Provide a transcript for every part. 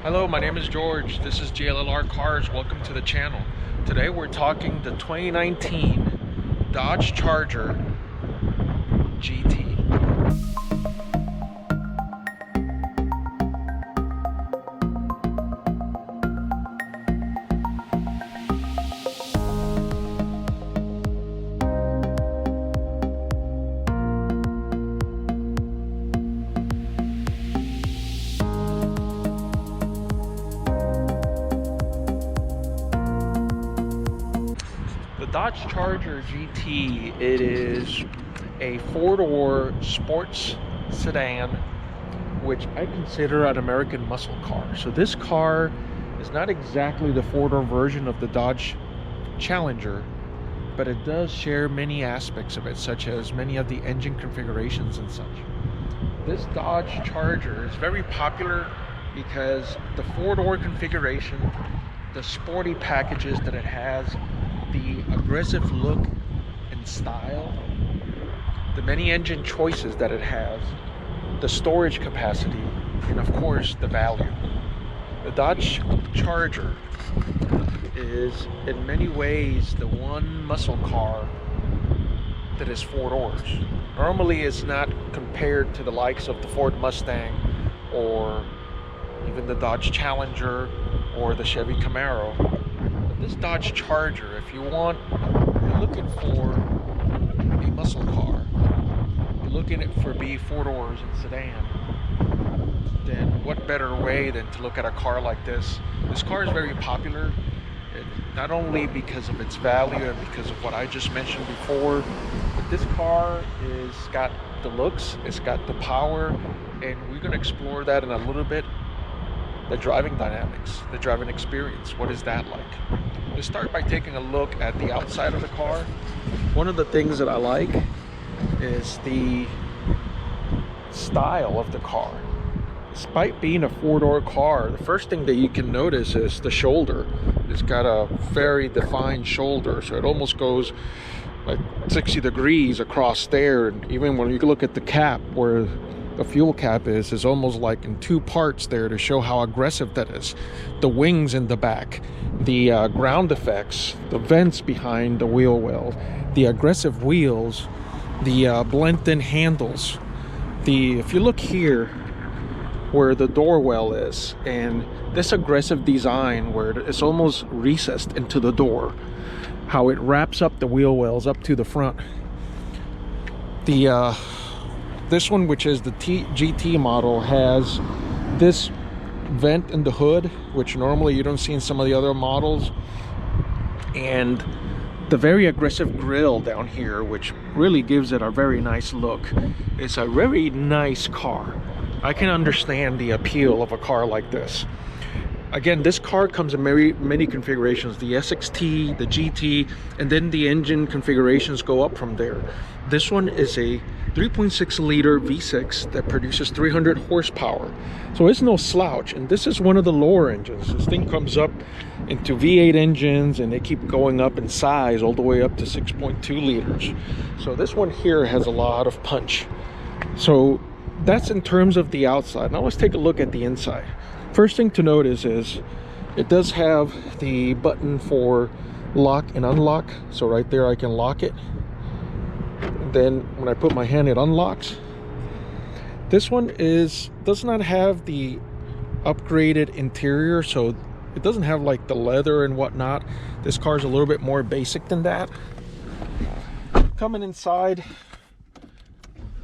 Hello, my name is George. This is GLLR Cars. Welcome to the channel. Today we're talking the 2019 Dodge Charger GT. The Dodge Charger GT, it is a four-door sports sedan, which I consider an American muscle car. So this car is not exactly the four-door version of the Dodge Challenger, but it does share many aspects of it, such as many of the engine configurations and such. This Dodge Charger is very popular because the four-door configuration, the sporty packages that it has, the aggressive look and style, the many engine choices that it has, the storage capacity, and of course the value. The Dodge Charger is in many ways the one muscle car that is four doors. Normally it's not compared to the likes of the Ford Mustang or even the Dodge Challenger or the Chevy Camaro. This Dodge Charger, if you're looking for a muscle car, you're looking for be four doors and sedan, then what better way than to look at a car like this? This car is very popular, not only because of its value and because of what I just mentioned before, but this car is got the looks, it's got the power, and we're going to explore that in a little bit. The driving dynamics, the driving experience, what is that like? Let's start by taking a look at the outside of the car. One of the things that I like is the style of the car. Despite being a four-door car, the first thing that you can notice is the shoulder. It's got a very defined shoulder, so it almost goes like 60 degrees across there. And even when you look at the cap, where the fuel cap is almost like in two parts there to show how aggressive that is. The wings in the back, the ground effects, the vents behind the wheel well, the aggressive wheels, the blend-in handles. If you look here where the door well is, and this aggressive design where it's almost recessed into the door, how it wraps up the wheel wells up to the front. This one, which is the GT model, has this vent in the hood, which normally you don't see in some of the other models, and the very aggressive grille down here, which really gives it a very nice look. It's a very nice car. I can understand the appeal of a car like this. Again, this car comes in many configurations, the SXT, the GT, and then the engine configurations go up from there. This one is a 3.6 liter V6 that produces 300 horsepower. So it's no slouch, and this is one of the lower engines. This thing comes up into V8 engines, and they keep going up in size all the way up to 6.2 liters. So this one here has a lot of punch. So that's in terms of the outside. Now let's take a look at the inside. First thing to notice is it does have the button for lock and unlock. So right there I can lock it. Then when I put my hand, it unlocks. This one does not have the upgraded interior, so it doesn't have like the leather and whatnot. This car is a little bit more basic than that. Coming inside,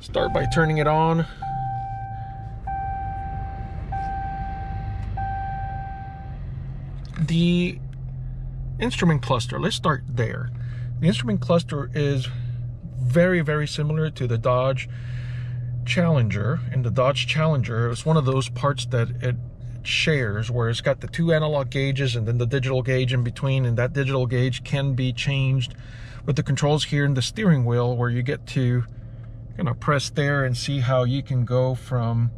start by turning it on. The instrument cluster, let's start there. The instrument cluster is very similar to the Dodge Challenger. And the Dodge Challenger is one of those parts that it shares, where it's got the two analog gauges and then the digital gauge in between, and that digital gauge can be changed with the controls here in the steering wheel, where you get to kind of press there and see how you can go from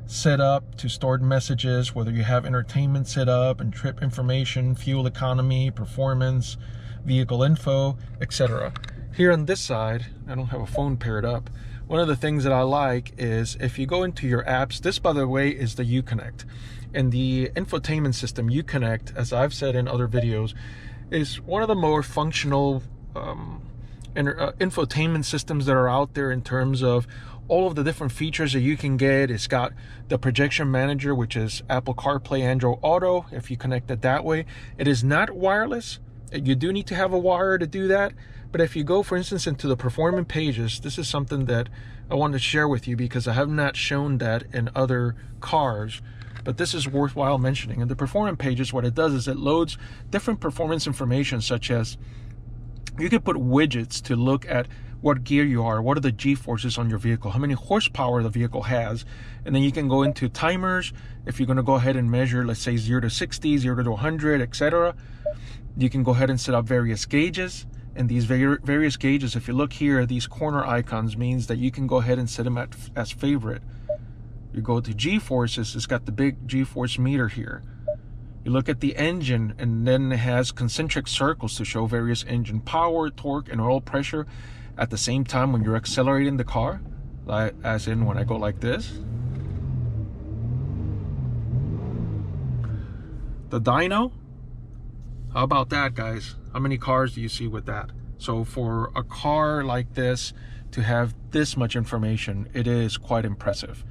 set up to stored messages, whether you have entertainment set up and trip information, fuel economy, performance, vehicle info, etc. Here on this side, I don't have a phone paired up, one of the things that I like is if you go into your apps, this by the way is the Uconnect. And the infotainment system Uconnect, as I've said in other videos, is one of the more functional infotainment systems that are out there in terms of all of the different features that you can get. It's got the projection manager, which is Apple CarPlay, Android Auto, if you connect it that way. It is not wireless. You do need to have a wire to do that. But if you go, for instance, into the performance pages, this is something that I wanted to share with you because I have not shown that in other cars. But this is worthwhile mentioning. In the performance pages, what it does is it loads different performance information, such as you can put widgets to look at what gear you are, what are the G-forces on your vehicle, how many horsepower the vehicle has, and then you can go into timers. If you're going to go ahead and measure, let's say 0 to 60, 0 to 100, etc., you can go ahead and set up various gauges. And these various gauges, if you look here, these corner icons means that you can go ahead and set them as favorite. You go to G-forces, it's got the big G-force meter here. You look at the engine, and then it has concentric circles to show various engine power, torque, and oil pressure at the same time when you're accelerating the car, like as in when I go like this. The dyno, how about that, guys? How many cars do you see with that? So for a car like this to have this much information, it is quite impressive.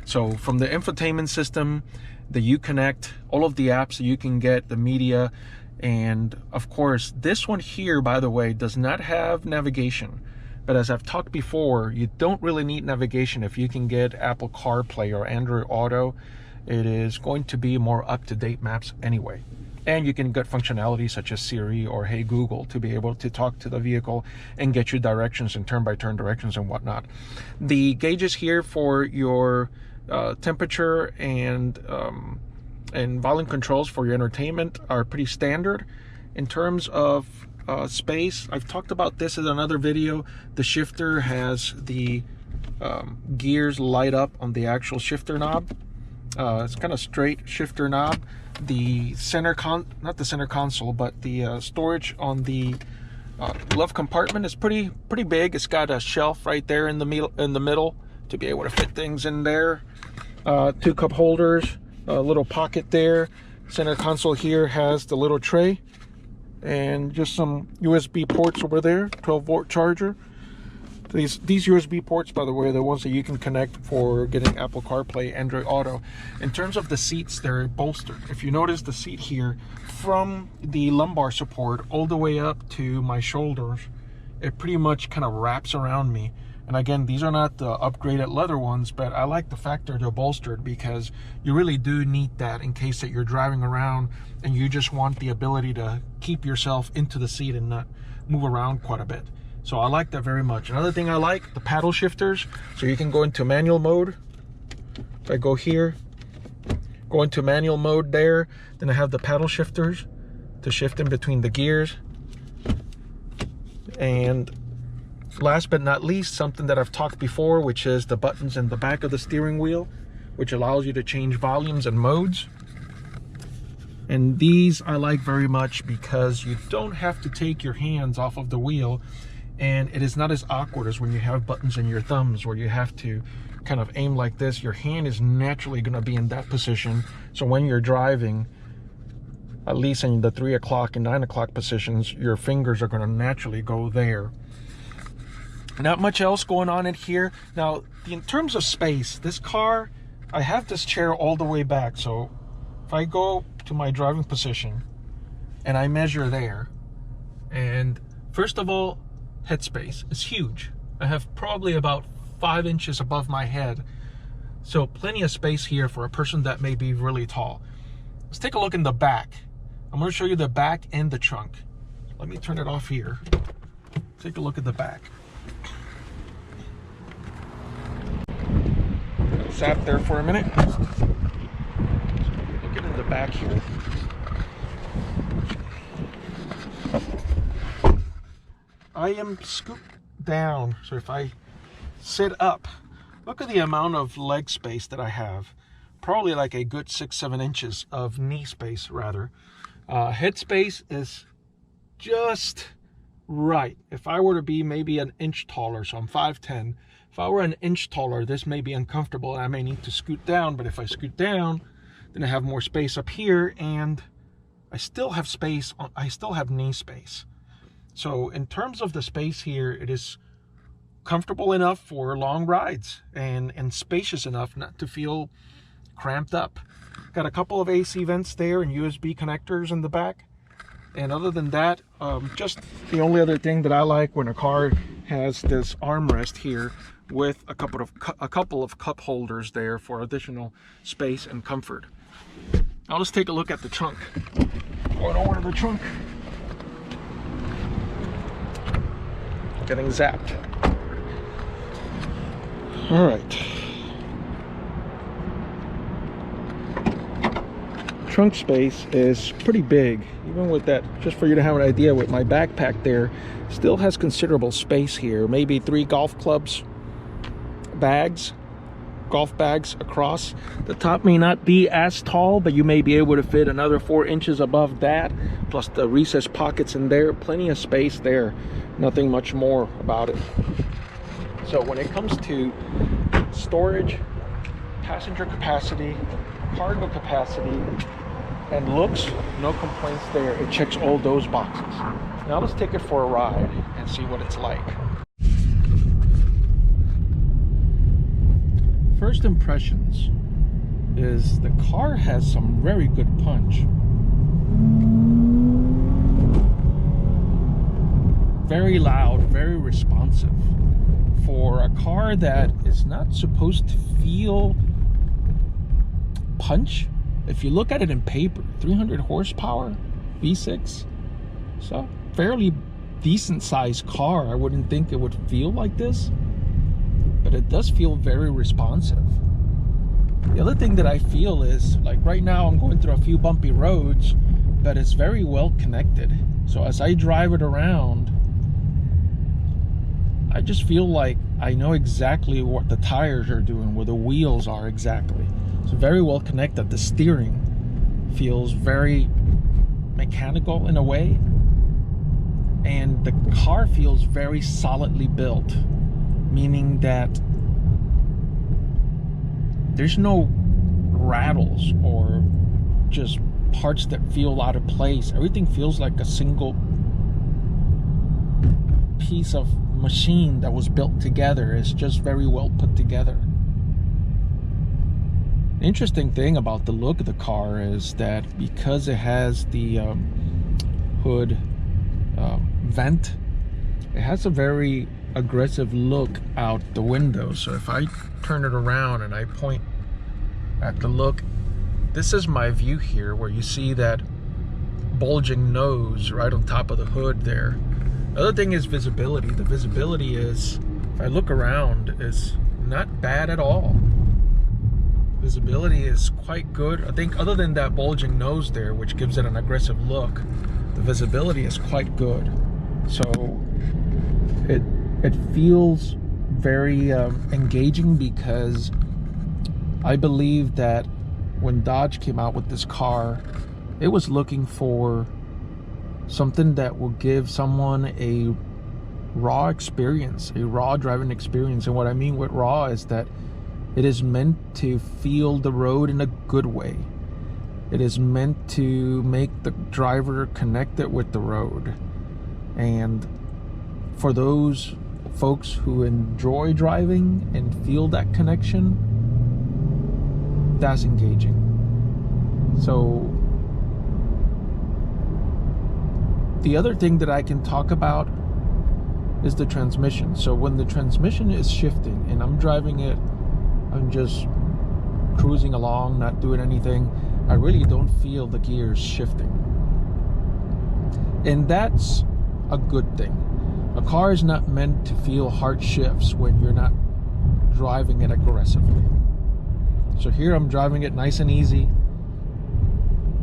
So from the infotainment system, the Uconnect, all of the apps that you can get, the media, and of course this one here, by the way, does not have navigation. But as I've talked before, you don't really need navigation if you can get Apple CarPlay or Android Auto. It is going to be more up-to-date maps anyway. And you can get functionality such as Siri or Hey Google to be able to talk to the vehicle and get you directions and turn-by-turn directions and whatnot. The gauges here for your temperature and volume controls for your entertainment are pretty standard. In terms of space, I've talked about this in another video. The shifter has the gears light up on the actual shifter knob. It's kind of straight shifter knob. The center not the center console, but the storage on the glove compartment is pretty big. It's got a shelf right there in the middle to be able to fit things in there. 2 cup holders, a little pocket there. Center console here has the little tray and just some USB ports over there, 12-volt charger. These USB ports, by the way, are the ones that you can connect for getting Apple CarPlay, Android Auto. In terms of the seats, they're bolstered. If you notice the seat here, from the lumbar support all the way up to my shoulders, it pretty much kind of wraps around me. And again, these are not the upgraded leather ones, but I like the fact that they're bolstered because you really do need that in case that you're driving around and you just want the ability to keep yourself into the seat and not move around quite a bit. So I like that very much. Another thing I like, the paddle shifters. So you can go into manual mode. If I go here, go into manual mode there, then I have the paddle shifters to shift in between the gears. And last but not least, something that I've talked before, which is the buttons in the back of the steering wheel, which allows you to change volumes and modes. And these I like very much because you don't have to take your hands off of the wheel, and it is not as awkward as when you have buttons in your thumbs where you have to kind of aim like this. Your hand is naturally going to be in that position. So when you're driving, at least in the 3 o'clock and 9 o'clock positions, your fingers are going to naturally go there. Not much else going on in here. Now, in terms of space, this car, I have this chair all the way back. So if I go to my driving position and I measure there, and first of all, headspace is huge. I have probably about 5 inches above my head. So plenty of space here for a person that may be really tall. Let's take a look in the back. I'm going to show you the back and the trunk. Let me turn it off here. Take a look at the back. Sat there for a minute. Looking in the back here. I am scooped down, so if I sit up, look at the amount of leg space that I have. Probably like a good 6-7 inches of knee space, rather. Head space is just right. If I were to be maybe an inch taller, so I'm 5'10", If I were an inch taller, this may be uncomfortable and I may need to scoot down, but if I scoot down, then I have more space up here and I still have space, I still have knee space. So in terms of the space here, it is comfortable enough for long rides and spacious enough not to feel cramped up. Got a couple of AC vents there and USB connectors in the back. And other than that, just the only other thing that I like when a car has this armrest here with a couple of cup holders there for additional space and comfort. Now let's take a look at the trunk. Going over to the trunk. Getting zapped. All right. Trunk space is pretty big, even with that, just for you to have an idea, with my backpack there, still has considerable space here. Maybe 3 golf clubs, golf bags across. The top may not be as tall, but you may be able to fit another 4 inches above that, plus the recessed pockets in there. Plenty of space there. Nothing much more about it. So when it comes to storage, passenger capacity, cargo capacity, and looks, no complaints there. It checks all those boxes. Now let's take it for a ride and see what it's like. First impressions is the car has some very good punch. Very loud, very responsive. For a car that is not supposed to feel punch, if you look at it in paper, 300 horsepower, V6, so fairly decent sized car. I wouldn't think it would feel like this, but it does feel very responsive. The other thing that I feel is, like right now I'm going through a few bumpy roads, but it's very well connected. So as I drive it around, I just feel like I know exactly what the tires are doing, where the wheels are exactly. It's very well connected. The steering feels very mechanical in a way, and the car feels very solidly built, meaning that there's no rattles or just parts that feel out of place. Everything feels like a single piece of machine that was built together. It's just very well put together. The interesting thing about the look of the car is that because it has the hood vent, it has a very aggressive look out the window. So if I turn it around and I point at the look, this is my view here, where you see that bulging nose right on top of the hood there. The other thing is visibility. The visibility is, if I look around, is not bad at all. Visibility is quite good. I think other than that bulging nose there, which gives it an aggressive look, the visibility is quite good. So it feels very engaging, because I believe that when Dodge came out with this car, it was looking for something that will give someone a raw experience, a raw driving experience. And what I mean with raw is that it is meant to feel the road in a good way. It is meant to make the driver connected with the road. And for those folks who enjoy driving and feel that connection, that's engaging. So the other thing that I can talk about is the transmission. So when the transmission is shifting and I'm driving it, I'm just cruising along, not doing anything, I really don't feel the gears shifting. And that's a good thing. A car is not meant to feel hard shifts when you're not driving it aggressively. So here I'm driving it nice and easy,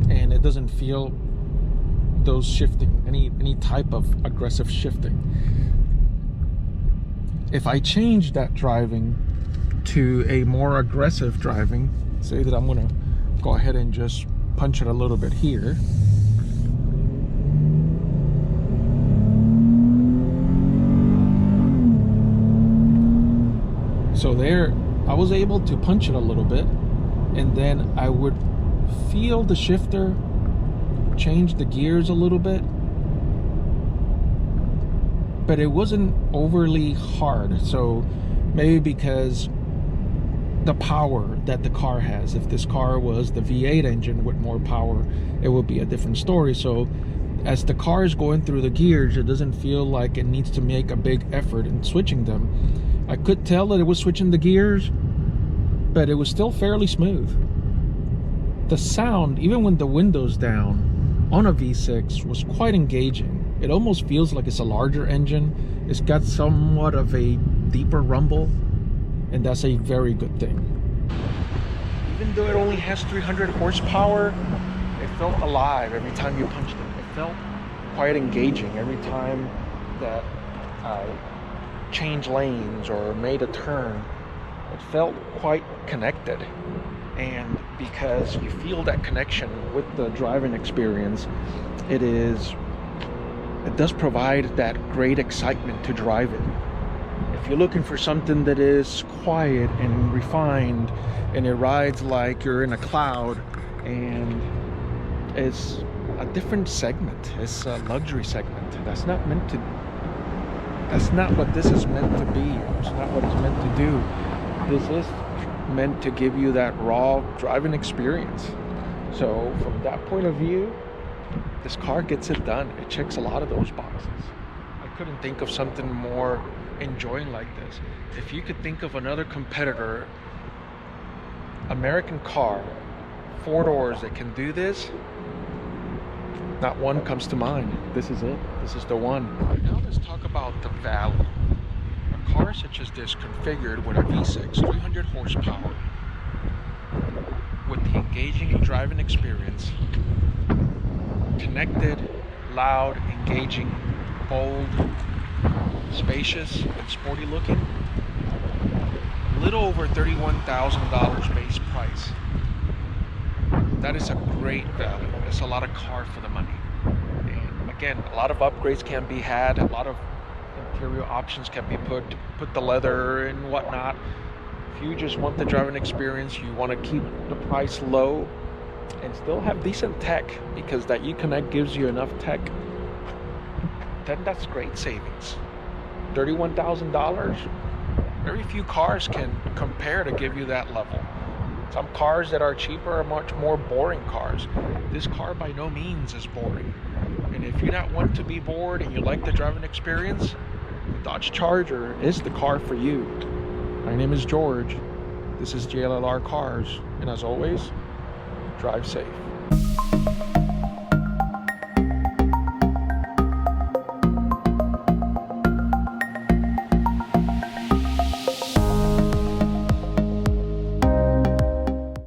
and it doesn't feel those shifting, any type of aggressive shifting. If I change that driving to a more aggressive driving, say that I'm gonna go ahead and just punch it a little bit here. So there, I was able to punch it a little bit, and then I would feel the shifter change the gears a little bit, but it wasn't overly hard. So maybe because the power that the car has, if this car was the V8 engine with more power, it would be a different story. So as the car is going through the gears, it doesn't feel like it needs to make a big effort in switching them. I could tell that it was switching the gears, but it was still fairly smooth. The sound, even when the window's down on a V6, was quite engaging. It almost feels like it's a larger engine. It's got somewhat of a deeper rumble, and that's a very good thing. Even though it only has 300 horsepower, it felt alive every time you punched it. It felt quite engaging every time that I changed lanes or made a turn. It felt quite connected. And because you feel that connection with the driving experience, it does provide that great excitement to drive it. If you're looking for something that is quiet and refined, and it rides like you're in a cloud, and it's a different segment, it's a luxury segment. That's not what this is meant to be. It's not what it's meant to do. This is meant to give you that raw driving experience. So from that point of view, this car gets it done. It checks a lot of those boxes. I couldn't think of something more enjoying like this. If you could think of another competitor, American car, 4 doors that can do this, not one comes to mind. This is it. This is the one. Now let's talk about the value. A car such as this, configured with a V6, 300 horsepower, with the engaging driving experience, connected, loud, engaging, bold, spacious, and sporty looking, little over $31,000 base price. That is a great value. It's a lot of car for the money. And again, a lot of upgrades can be had, a lot of interior options can be put the leather and whatnot. If you just want the driving experience, you want to keep the price low and still have decent tech, because that Uconnect gives you enough tech, then that's great savings. $31,000, very few cars can compare to give you that level. Some cars that are cheaper are much more boring cars. This car by no means is boring. And if you not want to be bored and you like the driving experience, the Dodge Charger is the car for you. My name is George. This is GLLR Cars. And as always, drive safe.